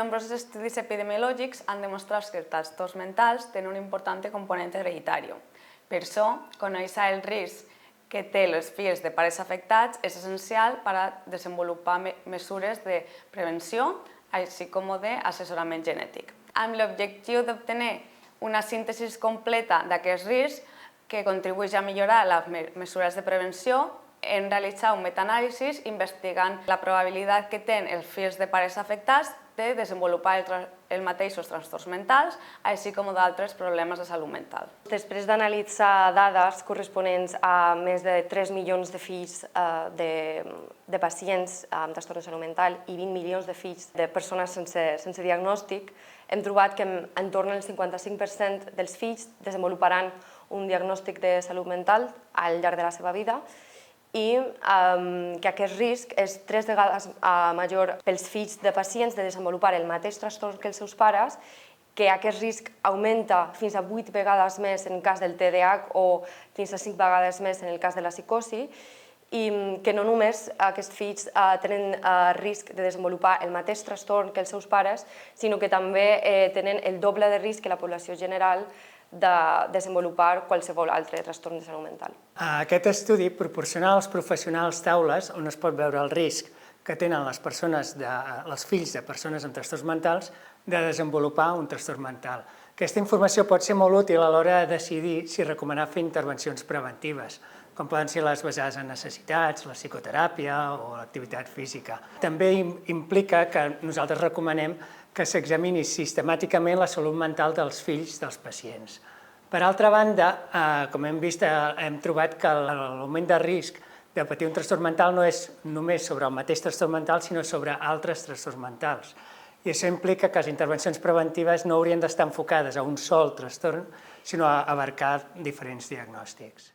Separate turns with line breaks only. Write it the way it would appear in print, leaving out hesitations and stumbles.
Nombrosos estudis epidemiològics han demostrat que els trastorns mentals tenen un important component hereditari. Per això, conèixer el risc que té els fills de pares afectats és essencial per a desenvolupar mesures de prevenció, així com d'assessorament genètic. Amb l'objectiu d'obtenir una síntesi completa d'aquest risc que contribueix a millorar les mesures de prevenció, hem realitzat un metaanàlisi investigant la probabilitat que tenen els fills de pares afectats de desenvolupar els mateixos trastorns mentals, així com d'altres problemes de salut mental.
Després d'analitzar dades corresponents a més de 3 milions de fills de pacients amb trastorn de salut mental i 20 milions de fills de persones sense diagnòstic, hem trobat que entorn del 55% dels fills desenvoluparan un diagnòstic de salut mental al llarg de la seva vida i que aquest risc és 3 vegades major pels fills de pacients de desenvolupar el mateix trastorn que els seus pares, que aquest risc augmenta fins a 8 vegades més en el cas del TDAH o fins a 5 vegades més en el cas de la psicosi, i que no només aquests fills tenen risc de desenvolupar el mateix trastorn que els seus pares, sinó que també tenen el doble de risc que la població general de desenvolupar qualsevol altre trastorn de salut mental.
Aquest estudi proporciona als professionals taules on es pot veure el risc que tenen els fills de persones amb trastorns mentals de desenvolupar un trastorn mental. Aquesta informació pot ser molt útil a l'hora de decidir si recomanar fer intervencions preventives, com poden ser les basades en necessitats, la psicoteràpia o l'activitat física. També implica que nosaltres recomanem que s'examini sistemàticament la salut mental dels fills dels pacients. Per altra banda, com hem vist, hem trobat que l'augment de risc de patir un trastorn mental no és només sobre el mateix trastorn mental, sinó sobre altres trastorns mentals. I això implica que les intervencions preventives no haurien d'estar enfocades a un sol trastorn, sinó a abarcar diferents diagnòstics.